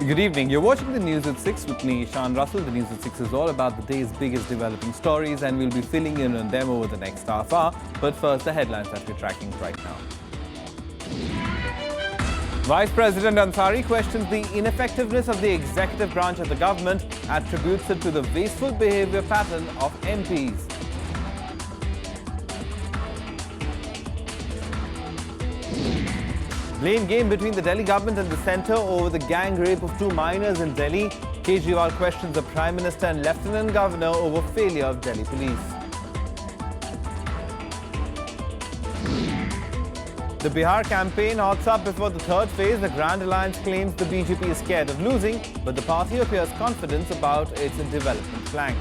Good evening. You're watching the News at 6 with me, Shan Russell. The News at 6 is all about the day's biggest developing stories, and we'll be filling in on them over the next half hour. But first, the headlines that we're tracking right now. Vice President Ansari questions the ineffectiveness of the executive branch of the government, attributes it to the wasteful behaviour pattern of MPs. Blame game between the Delhi government and the centre over the gang rape of 2 minors in Delhi. Kejriwal questions the Prime Minister and Lieutenant Governor over failure of Delhi police. The Bihar campaign hots up before the third phase. The Grand Alliance claims the BJP is scared of losing, but the party appears confident about its development flank.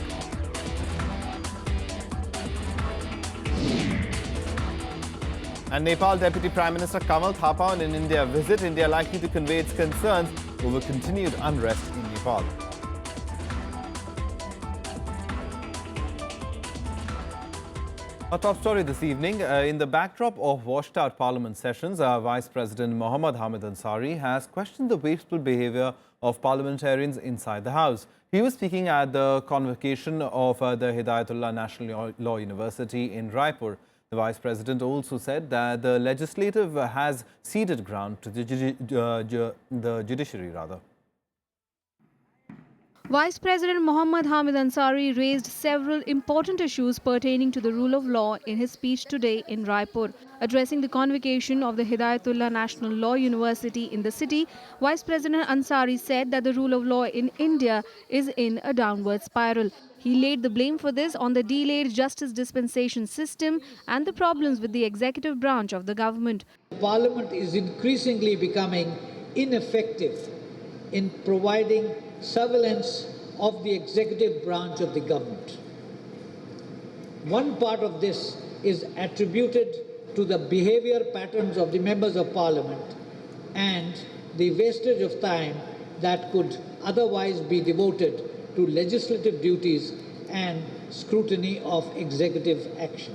And Nepal Deputy Prime Minister Kamal Thapa on an India visit. India likely to convey its concerns over continued unrest in Nepal. Our top story this evening, in the backdrop of washed out parliament sessions, Vice President Mohammad Hamid Ansari has questioned the wasteful behaviour of parliamentarians inside the House. He was speaking at the convocation of the Hidayatullah National Law University in Raipur. The Vice President also said that the legislative has ceded ground to the judiciary. Vice President Mohammad Hamid Ansari raised several important issues pertaining to the rule of law in his speech today in Raipur. Addressing the convocation of the Hidayatullah National Law University in the city, Vice President Ansari said that the rule of law in India is in a downward spiral. He laid the blame for this on the delayed justice dispensation system and the problems with the executive branch of the government. Parliament is increasingly becoming ineffective in providing surveillance of the executive branch of the government. One part of this is attributed to the behavior patterns of the members of Parliament and the wastage of time that could otherwise be devoted to legislative duties and scrutiny of executive action.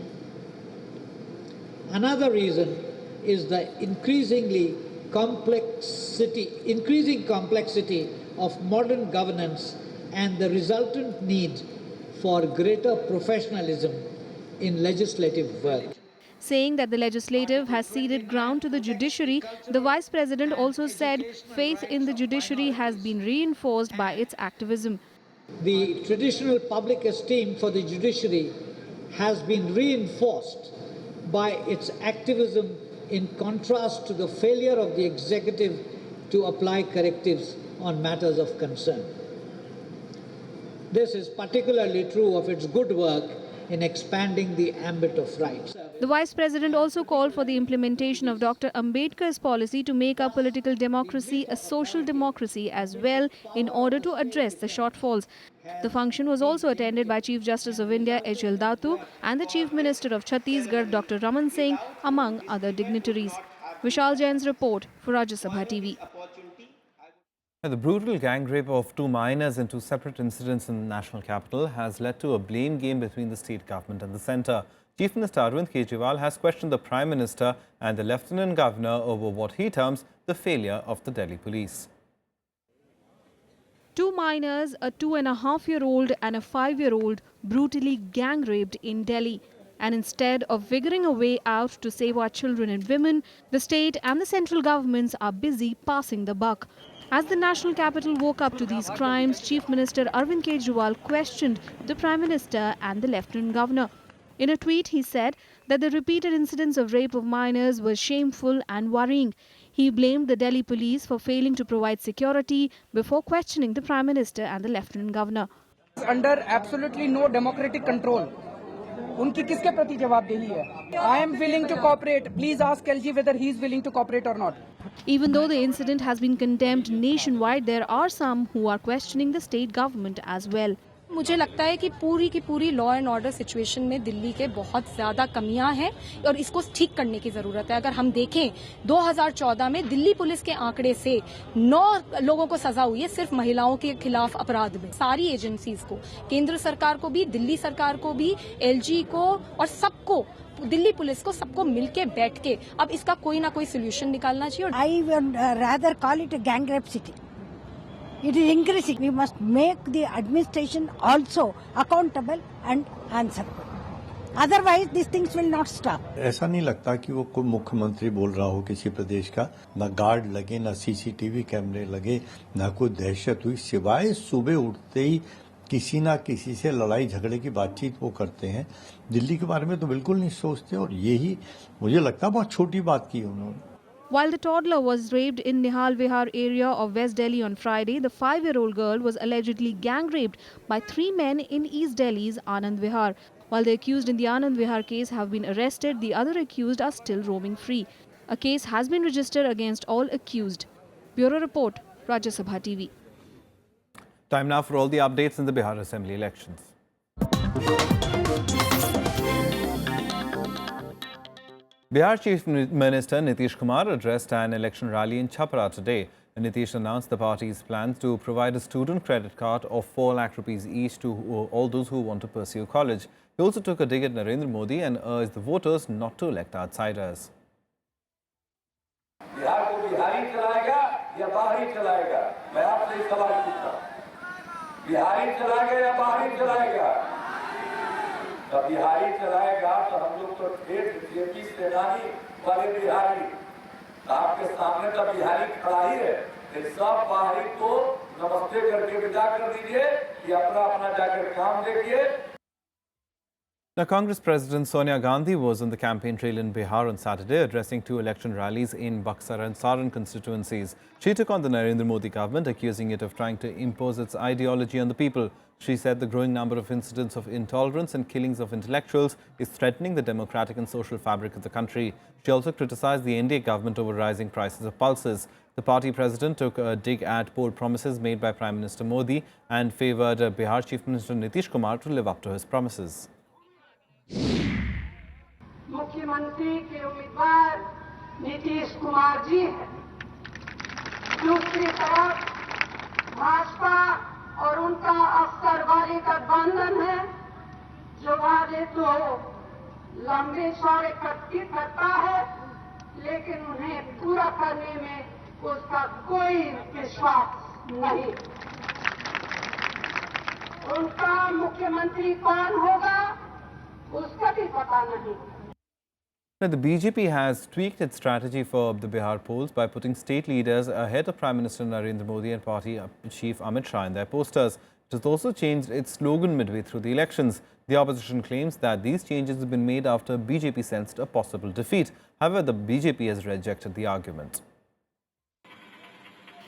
Another reason is the increasing complexity of modern governance and the resultant need for greater professionalism in legislative work. Saying that the legislative has ceded ground to the judiciary, the Vice President also said faith in the judiciary has been reinforced by its activism. The traditional public esteem for the judiciary has been reinforced by its activism in contrast to the failure of the executive to apply correctives on matters of concern. This is particularly true of its good work in expanding the ambit of rights. The Vice President also called for the implementation of Dr. Ambedkar's policy to make our political democracy a social democracy as well in order to address the shortfalls. The function was also attended by Chief Justice of India H.L. Datu and the Chief Minister of Chhattisgarh Dr. Raman Singh, among other dignitaries. Vishal Jain's report for Rajya Sabha TV. The brutal gang rape of 2 minors in 2 separate incidents in the national capital has led to a blame game between the state government and the centre. Chief Minister Arvind Kejriwal has questioned the Prime Minister and the Lieutenant Governor over what he terms the failure of the Delhi police. 2 minors, a 2.5-year-old and a 5-year-old, brutally gang raped in Delhi. And instead of figuring a way out to save our children and women, the state and the central governments are busy passing the buck. As the national capital woke up to these crimes, Chief Minister Arvind Kejriwal questioned the Prime Minister and the Lieutenant Governor. In a tweet, he said that the repeated incidents of rape of minors were shameful and worrying. He blamed the Delhi police for failing to provide security before questioning the Prime Minister and the Lieutenant Governor. Under absolutely no democratic control. उनकी किसके प्रति जवाबदेही है? I am willing to cooperate. Please ask LG whether he is willing to cooperate or not. Even though the incident has been condemned nationwide, there are some who are questioning the state government as well. मुझे लगता है कि पूरी की पूरी law and order situation में दिल्ली के बहुत ज्यादा कमियां हैं और इसको ठीक करने की जरूरत है। अगर हम देखें 2014 में दिल्ली पुलिस के आंकड़े से 9 लोगों को सजा हुई है सिर्फ महिलाओं के खिलाफ अपराध में। सारी एजेंसीज को, केंद्र सरकार को भी, दिल्ली सरकार को भी, एलजी को और सबको, दिल्ली पुलिस को, सबको मिलके बैठ के अब इसका कोई ना कोई सोल्यूशन निकालना चाहिए। I would rather call it a gang rape city. It is increasing. We must make the administration also accountable and answerable. Otherwise, these things will not stop. ऐसा नहीं लगता कि वो कोई मुख्यमंत्री बोल रहा हो किसी प्रदेश का, न गार्ड लगे, न सीसीटीवी कैमरे लगे, न कोई दहशत हुई, सिवाय सुबह उठते ही किसी ना किसी से लड़ाई झगड़े की बातचीत वो करते हैं। दिल्ली के बारे में तो बिल्कुल नहीं सोचते, और यही मुझे लगता है बहुत छोटी बात की उन्होंने। While the toddler was raped in Nihal Vihar area of West Delhi on Friday, the 5-year-old girl was allegedly gang raped by 3 men in East Delhi's Anand Vihar. While the accused in the Anand Vihar case have been arrested, the other accused are still roaming free. A case has been registered against all accused. Bureau Report, Rajya Sabha TV. Time now for all the updates in the Bihar Assembly elections. Bihar Chief Minister Nitish Kumar addressed an election rally in Chhapra today. Nitish announced the party's plans to provide a student credit card of 4 lakh rupees each to all those who want to pursue college. He also took a dig at Narendra Modi and urged the voters not to elect outsiders. Bihar को बिहारी चलाएगा या बाहरी चलाएगा? मैं आपसे एक सवाल पूछता हूं, बिहारी चलाएगा या बाहरी चलाएगा? जब बिहारी चलाएगा तो हम लोग तो ठेठ जेपी सेनानी वाले बिहारी, आपके सामने तो बिहारी खड़ा ही है। सब बाहरी को नमस्ते करके विदा कर दीजिए या अपना जाकर काम देखिए। Now, Congress President Sonia Gandhi was on the campaign trail in Bihar on Saturday, addressing 2 election rallies in Buxar and Saran constituencies. She took on the Narendra Modi government, accusing it of trying to impose its ideology on the people. She said the growing number of incidents of intolerance and killings of intellectuals is threatening the democratic and social fabric of the country. She also criticized the NDA government over rising prices of pulses. The party president took a dig at bold promises made by Prime Minister Modi and favoured Bihar Chief Minister Nitish Kumar to live up to his promises. मुख्यमंत्री के उम्मीदवार नीतीश कुमार जी हैं। दूसरी तरफ भाजपा और उनका अफसरवादी गठबंधन है, जो वादे तो लंबे चौड़े करता है, लेकिन उन्हें पूरा करने में उसका कोई विश्वास नहीं। उनका मुख्यमंत्री कौन होगा, उसका भी पता नहीं। Now, the BJP has tweaked its strategy for the Bihar polls by putting state leaders ahead of Prime Minister Narendra Modi and party chief Amit Shah in their posters. It has also changed its slogan midway through the elections. The opposition claims that these changes have been made after BJP sensed a possible defeat. However, the BJP has rejected the argument.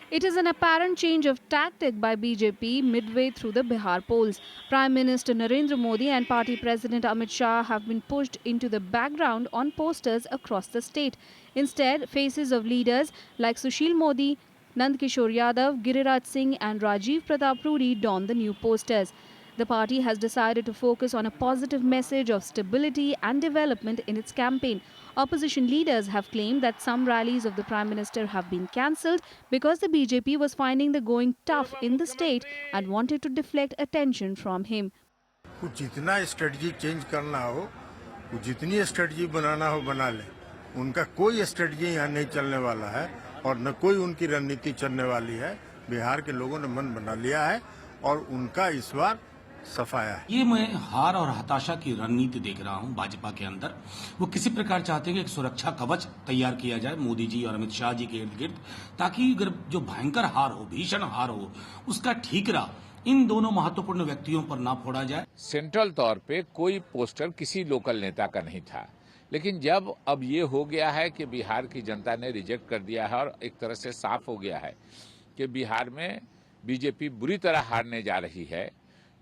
It is an apparent change of tactic by BJP midway through the Bihar polls. Prime Minister Narendra Modi and party president Amit Shah have been pushed into the background on posters across the state. Instead, faces of leaders like Sushil Modi, Nand Kishore Yadav, Giriraj Singh and Rajiv Pratap Rudy don the new posters. The party has decided to focus on a positive message of stability and development in its campaign. Opposition leaders have claimed that some rallies of the Prime Minister have been cancelled because the BJP was finding the going tough in the state and wanted to deflect attention from him. कुछ जितना strategy change करना हो, कुछ जितनी strategy बनाना हो बना ले। उनका कोई स्ट्रेटजी यहाँ नहीं चलने वाला है और न कोई उनकी रणनीति चलने वाली है। बिहार के लोगों ने मन बना लिया है और उनका इस बार सफाया है। ये मैं हार और हताशा की रणनीति देख रहा हूं भाजपा के अंदर। वो किसी प्रकार चाहते हैं कि एक सुरक्षा कवच तैयार किया जाए मोदी जी और अमित शाह जी के इर्द गिर्द, ताकि अगर जो भयंकर हार हो, भीषण हार हो, उसका ठीकरा इन दोनों महत्वपूर्ण व्यक्तियों पर ना फोड़ा जाए। सेंट्रल तौर पे कोई पोस्टर किसी लोकल नेता का नहीं था, लेकिन जब अब ये हो गया है कि बिहार की जनता ने रिजेक्ट कर दिया है और एक तरह से साफ हो गया है कि बिहार में बीजेपी बुरी तरह हारने जा रही है,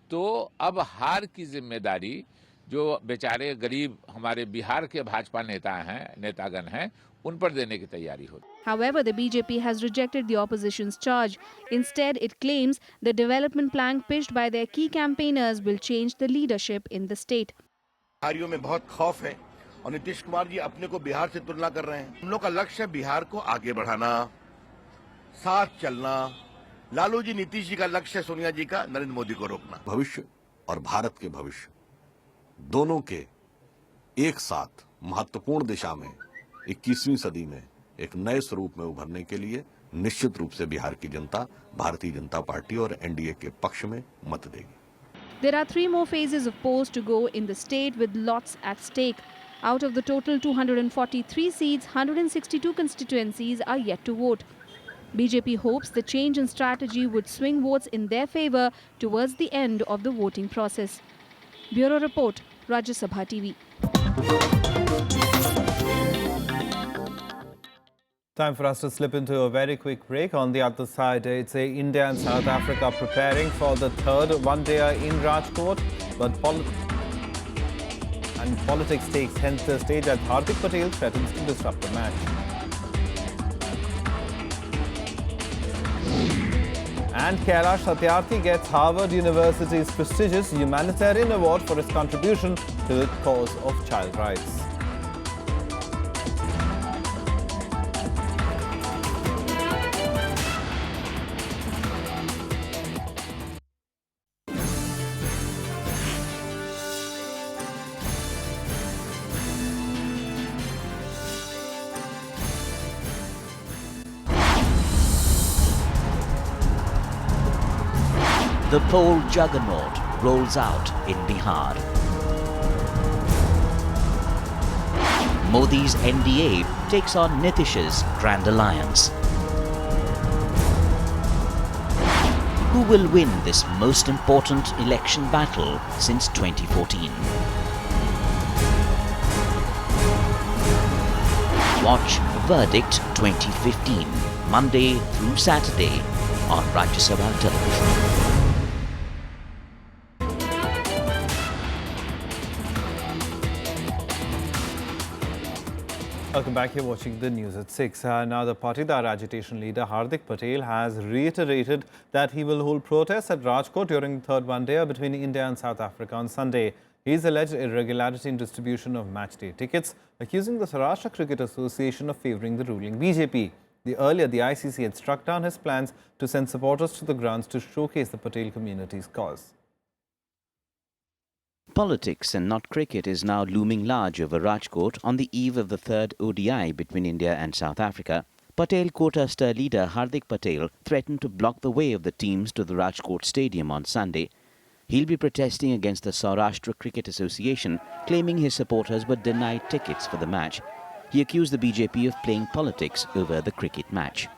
तो अब हार की जिम्मेदारी जो बेचारे गरीब हमारे बिहार के भाजपा नेतागण हैं, उन पर देने की तैयारी होती। However, the BJP has rejected the opposition's charge. Instead, it claims the development plan pitched by their key campaigners will change the leadership in the state. बिहारियों में बहुत खौफ है और नीतीश कुमार जी अपने को बिहार से तुलना कर रहे हैं। हम लोग का लक्ष्य है बिहार को आगे बढ़ाना, साथ चलना। लालू जी नीतीश जी का लक्ष्य है सोनिया जी का नरेंद्र मोदी को रोकना। भविष्य और भारत के भविष्य दोनों के एक साथ महत्वपूर्ण दिशा में 21वीं सदी में एक नए स्वरूप में उभरने के लिए निश्चित रूप से बिहार की जनता भारतीय जनता पार्टी और एनडीए के पक्ष में मत देगी। There are 3 more phases of polls to go in the state with lots at stake. Out of the total 243 seats, 162 constituencies are yet to vote. BJP hopes the change in strategy would swing votes in their favour towards the end of the voting process. Bureau Report, Rajya Sabha TV. Time for us to slip into a very quick break. On the other side, it's India and South Africa preparing for the third one-dayer in Rajkot. But politics takes center stage as Hardik Patel threatens to disrupt the match. And Kailash Satyarthi gets Harvard University's prestigious humanitarian award for his contribution to the cause of child rights. The poll juggernaut rolls out in Bihar. Modi's NDA takes on Nitish's Grand Alliance. Who will win this most important election battle since 2014? Watch Verdict 2015, Monday through Saturday on Rajya Sabha television. Welcome back. You're watching the news at 6. Now, the Patidar agitation leader Hardik Patel has reiterated that he will hold protests at Rajkot during the third one-day between India and South Africa on Sunday. He's alleged irregularity in distribution of match-day tickets, accusing the Saurashtra Cricket Association of favouring the ruling BJP. Earlier, the ICC had struck down his plans to send supporters to the grounds to showcase the Patel community's cause. Politics and not cricket is now looming large over Rajkot on the eve of the third ODI between India and South Africa. Patel Kota star leader Hardik Patel threatened to block the way of the teams to the Rajkot Stadium on Sunday. He'll be protesting against the Saurashtra Cricket Association, claiming his supporters were denied tickets for the match. He accused the BJP of playing politics over the cricket match.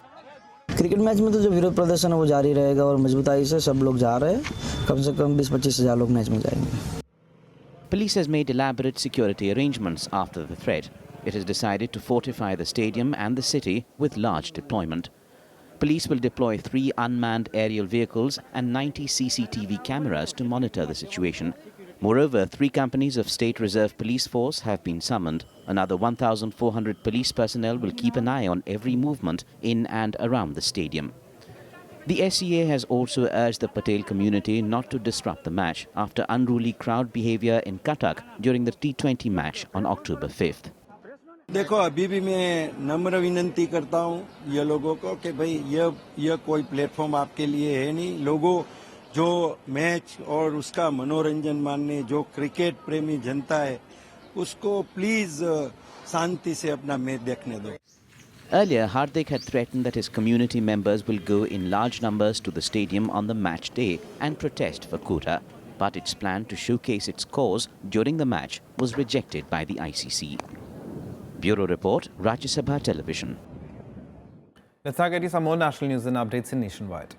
Cricket match में तो जो विरोध प्रदर्शन है वो जारी रहेगा और मजबूताई से सब लोग जा रहे हैं कम से कम 20-25 हज़ार लोग मैच में जाएंगे. Police has made elaborate security arrangements after the threat. It has decided to fortify the stadium and the city with large deployment. Police will deploy 3 unmanned aerial vehicles and 90 CCTV cameras to monitor the situation. Moreover, 3 companies of State Reserve Police Force have been summoned. Another 1,400 police personnel will keep an eye on every movement in and around the stadium. The SEA has also urged the Patel community not to disrupt the match after unruly crowd behavior in Cuttack during the T20 match on October 5th. देखो अभी भी मैं नम्र विनंती करता हूँ ये लोगों को कि भाई ये कोई प्लेटफॉर्म आपके लिए है नहीं. लोगों जो मैच और उसका मनोरंजन मानने जो क्रिकेट प्रेमी जनता है उसको प्लीज शांति से अपना मैच देखने दो. Earlier, Hardik had threatened that his community members will go in large numbers to the stadium on the match day and protest for Kota. But its plan to showcase its cause during the match was rejected by the ICC. Bureau Report, Rajya Sabha Television. Let's now get you some more national news and updates in Nationwide.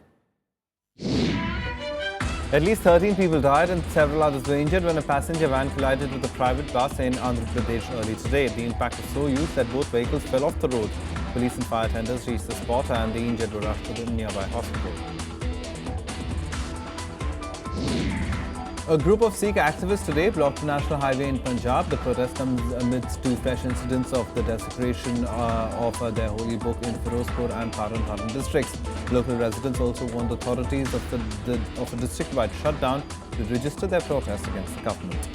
At least 13 people died and several others were injured when a passenger van collided with a private bus in Andhra Pradesh early today. The impact was so huge that both vehicles fell off the road. Police and fire tenders reached the spot and the injured were rushed to the nearby hospital. A group of Sikh activists today blocked the national highway in Punjab. The protest comes amidst 2 fresh incidents of the desecration of their holy book in Firozpur and Taran districts. Local residents also warned authorities of a district-wide shutdown to register their protest against the government.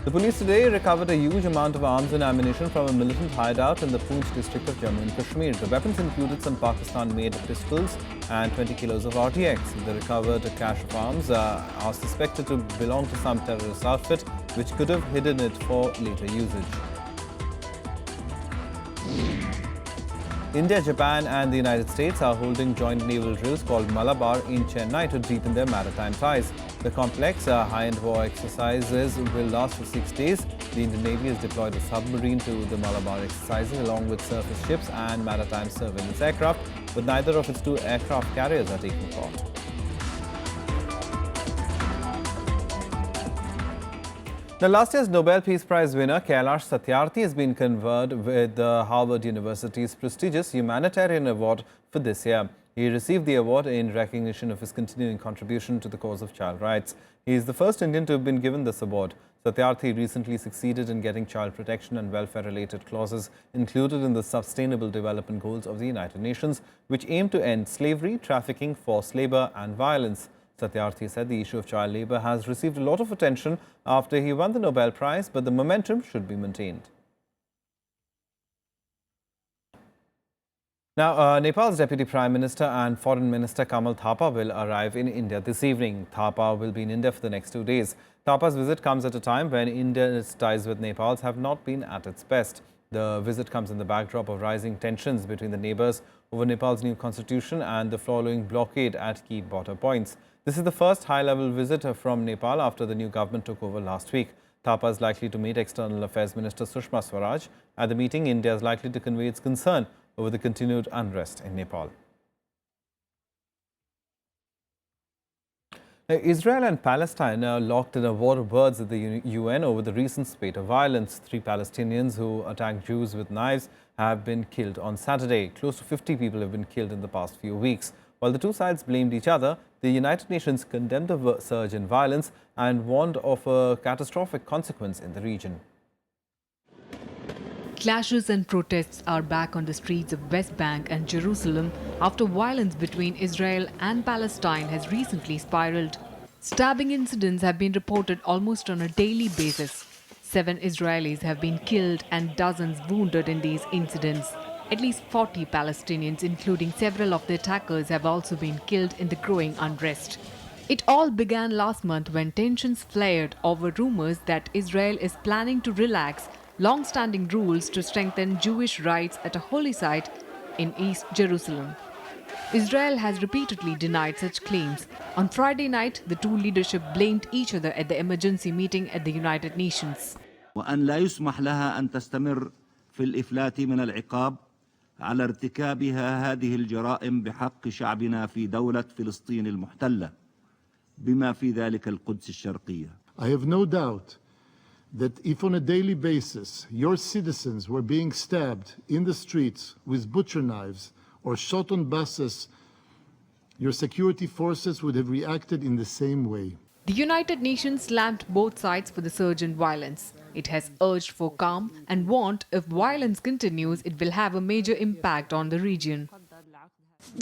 The police today recovered a huge amount of arms and ammunition from a militant hideout in the Poonch district of Jammu and Kashmir. The weapons included some Pakistan-made pistols and 20 kilos of RTX. The recovered cache of arms are suspected to belong to some terrorist outfit, which could have hidden it for later usage. India, Japan and the United States are holding joint naval drills called Malabar in Chennai to deepen their maritime ties. The complex high-end war exercises will last for 6 days. The Indian Navy has deployed a submarine to the Malabar exercises along with surface ships and maritime surveillance aircraft, but neither of its 2 aircraft carriers are taking part. Now, last year's Nobel Peace Prize winner Kailash Satyarthi has been conferred with Harvard University's prestigious Humanitarian Award for this year. He received the award in recognition of his continuing contribution to the cause of child rights. He is the first Indian to have been given this award. Satyarthi recently succeeded in getting child protection and welfare-related clauses included in the Sustainable Development Goals of the United Nations, which aim to end slavery, trafficking, forced labour and violence. Satyarthi said the issue of child labour has received a lot of attention after he won the Nobel Prize, but the momentum should be maintained. Now, Nepal's Deputy Prime Minister and Foreign Minister Kamal Thapa will arrive in India this evening. Thapa will be in India for the next 2 days. Thapa's visit comes at a time when India's ties with Nepal have not been at its best. The visit comes in the backdrop of rising tensions between the neighbours over Nepal's new constitution and the following blockade at key border points. This is the first high-level visit from Nepal after the new government took over last week. Thapa is likely to meet External Affairs Minister Sushma Swaraj. At the meeting, India is likely to convey its concern over the continued unrest in Nepal. Now, Israel and Palestine are locked in a war of words at the UN over the recent spate of violence. 3 Palestinians who attacked Jews with knives have been killed on Saturday. Close to 50 people have been killed in the past few weeks. While the 2 sides blamed each other, the United Nations condemned the surge in violence and warned of a catastrophic consequence in the region. Clashes and protests are back on the streets of West Bank and Jerusalem after violence between Israel and Palestine has recently spiraled. Stabbing incidents have been reported almost on a daily basis. 7 Israelis have been killed and dozens wounded in these incidents. At least 40 Palestinians, including several of the attackers, have also been killed in the growing unrest. It all began last month when tensions flared over rumors that Israel is planning to relax long-standing rules to strengthen Jewish rights at a holy site in East Jerusalem. Israel has repeatedly denied such claims. On Friday night, the 2 leadership blamed each other at the emergency meeting at the United Nations. وأن لا يسمح لها أن تستمر في الإفلات من العقاب على ارتكابها هذه الجرائم بحق شعبنا في دولة فلسطين المحتلة بما في ذلك القدس الشرقية. I have no doubt that if on a daily basis your citizens were being stabbed in the streets with butcher knives or shot on buses, your security forces would have reacted in the same way. The United Nations slammed both sides for the surge in violence. It has urged for calm and warned if violence continues, it will have a major impact on the region.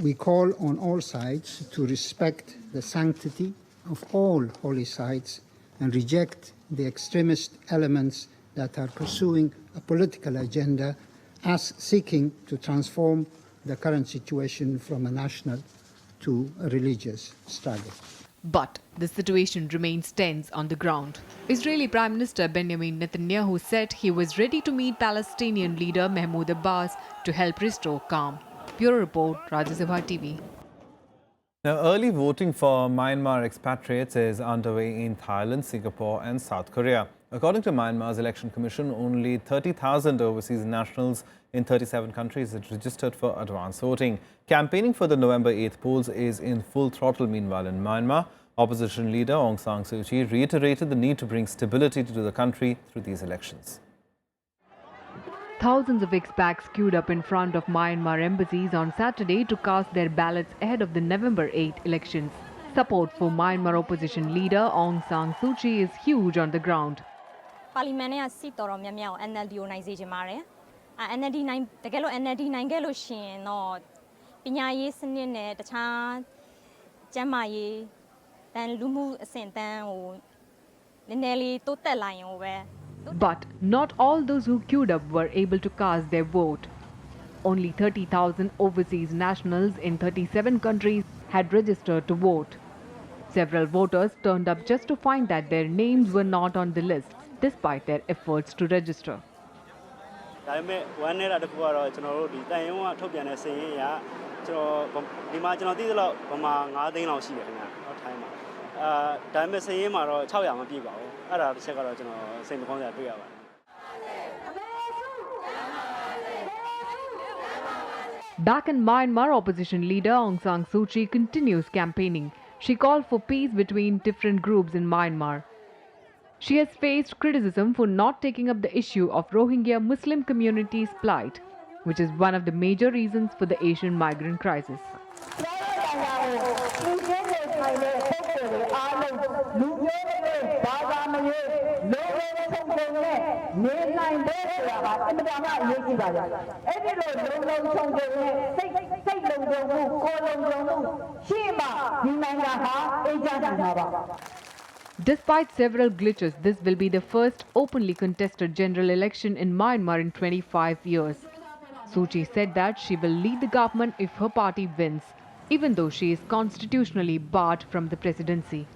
We call on all sides to respect the sanctity of all holy sites and reject the extremist elements that are pursuing a political agenda as seeking to transform the current situation from a national to a religious struggle. But the situation remains tense on the ground. Israeli Prime Minister Benjamin Netanyahu said he was ready to meet Palestinian leader Mahmoud Abbas to help restore calm. Bureau Report, Rajya Sabha TV. Now, early voting for Myanmar expatriates is underway in Thailand, Singapore and South Korea. According to Myanmar's Election Commission, only 30,000 overseas nationals in 37 countries had registered for advance voting. Campaigning for the November 8th polls is in full throttle meanwhile in Myanmar. Opposition leader Aung San Suu Kyi reiterated the need to bring stability to the country through these elections. Thousands of expats queued up in front of Myanmar embassies on Saturday to cast their ballots ahead of the November 8 elections. Support for Myanmar opposition leader Aung San Suu Kyi is huge on the ground. Parliament နဲ့စီတော်တော်များများကို NLD ကိုနိုင်စေချင်ပါတယ်။ NLD နိုင်တကယ်လို့ NLD နိုင်ခဲ့လို့ရှိရင်တော့ပညာရေးစနစ်နဲ့တခြားကျန်းမာရေးတန်လူမှုအဆင့်တန်းကိုနည်းနည်းလေးတိုးတက်လာရင်ပဲ But not all those who queued up were able to cast their vote. Only 30,000 overseas nationals in 37 countries had registered to vote. Several voters turned up just to find that their names were not on the list, despite their efforts to register. ဒါပေမဲ့ဝမ်းနေတာတစ်ခုကတော့ကျွန်တော်တို့ဒီတန်ရုံးကထုတ်ပြန်တဲ့စာရင်းအရကျွန်တော်ဒီမှာကျွန်တော်သိသလောက်ဗမာ9သိန်းလောက်ရှိတယ်ခင်ဗျာဟောထိုင်းမှာဒါပေမဲ့စာရင်းမှာတော့600မပြည့်ပါဘူးအဲ့ဒါတစ်ချက်ကတော့ကျွန်တော်စိတ်မကောင်းစရာတွေ့ရပါတယ် Back in Myanmar, opposition leader Aung San Suu Kyi continues campaigning. She called for peace between different groups in Myanmar. She has faced criticism for not taking up the issue of Rohingya Muslim community's plight, which is one of the major reasons for the Asian migrant crisis. Despite several glitches, this will be the first openly contested general election in Myanmar in 25 years. Suu Kyi said that she will lead the government if her party wins, even though she is constitutionally barred from the presidency.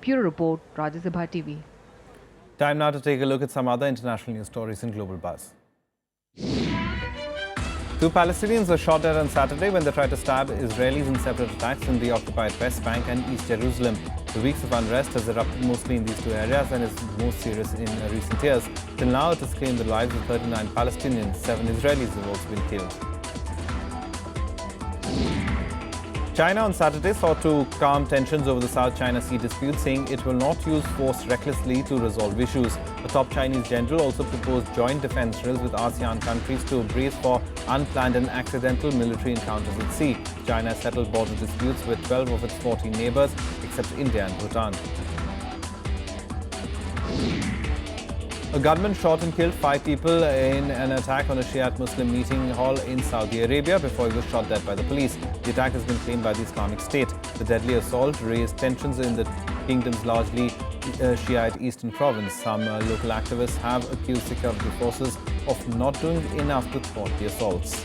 Bureau Report, Rajya Sabha TV. Time now to take a look at some other international news stories in Global Buzz. 2 Palestinians were shot dead on Saturday when they tried to stab Israelis in separate attacks in the occupied West Bank and East Jerusalem. The weeks of unrest has erupted mostly in these 2 areas and is most serious in recent years. Till now, it has claimed the lives of 39 Palestinians. 7 Israelis have also been killed. China on Saturday sought to calm tensions over the South China Sea dispute, saying it will not use force recklessly to resolve issues. A top Chinese general also proposed joint defense drills with ASEAN countries to brace for unplanned and accidental military encounters at sea. China settled border disputes with 12 of its 14 neighbours, except India and Bhutan. A gunman shot and killed 5 people in an attack on a Shiite Muslim meeting hall in Saudi Arabia before he was shot dead by the police. The attack has been claimed by the Islamic State. The deadly assault raised tensions in the kingdom's largely Shiite eastern province. Some local activists have accused security forces of not doing enough to thwart the assaults.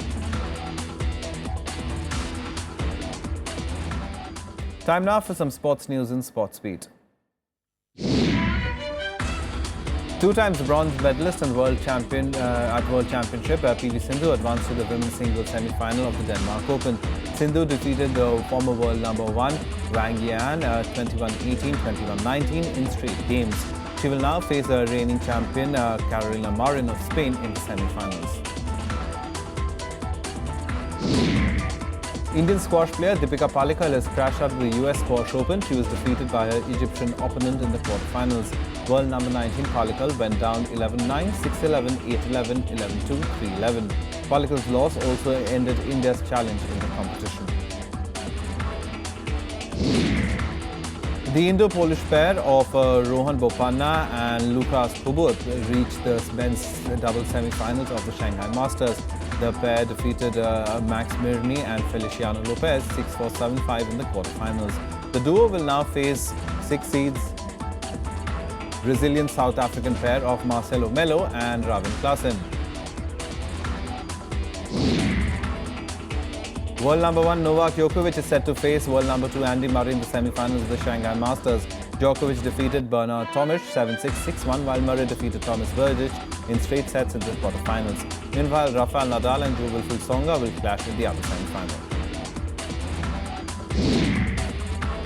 Time now for some sports news in Sports Beat. 2 times bronze medalist and world champion at World Championship, PV Sindhu advanced to the women's singles semi-final of the Denmark Open. Sindhu defeated the former world number 1 Wang Yan 21-18, 21-19 in straight games. She will now face the reigning champion Carolina Marin of Spain in the semi-finals. Indian squash player Deepika Pallikal has crashed out of the US Squash Open. She was defeated by her Egyptian opponent in the quarterfinals. World number 19 Pallikal went down 11-9, 6-11, 8-11, 11-2, 3-11. Pallikal's loss also ended India's challenge in the competition. The Indo-Polish pair of Rohan Bopanna and Lukas Kubot reached the men's doubles semi-finals of the Shanghai Masters. The pair defeated Max Mirny and Feliciano Lopez 6-4, 7-5 in the quarterfinals. The duo will now face 6 seeds Brazilian South African pair of Marcelo Melo and Ravin Klaasen. World number 1 Novak Djokovic is set to face world number 2 Andy Murray in the semi-finals of the Shanghai Masters. Djokovic defeated Bernard Tomic 7-6, 6-1, while Murray defeated Thomas Berdych in straight sets in the quarterfinals. Meanwhile, Rafael Nadal and Jo-Wilfried Tsonga will clash in the other semi-final.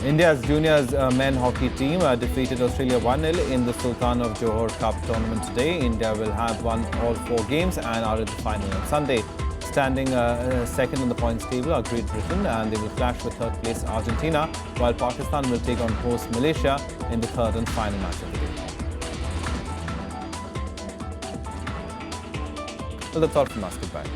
India's juniors men hockey team defeated Australia 1-0 in the Sultan of Johor Cup tournament today. India will have won all 4 games and are in the final on Sunday. Standing second on the points table are Great Britain, and they will clash with third place Argentina, while Pakistan will take on host Malaysia in the third and final match of the day. Well, that's all from us. Goodbye.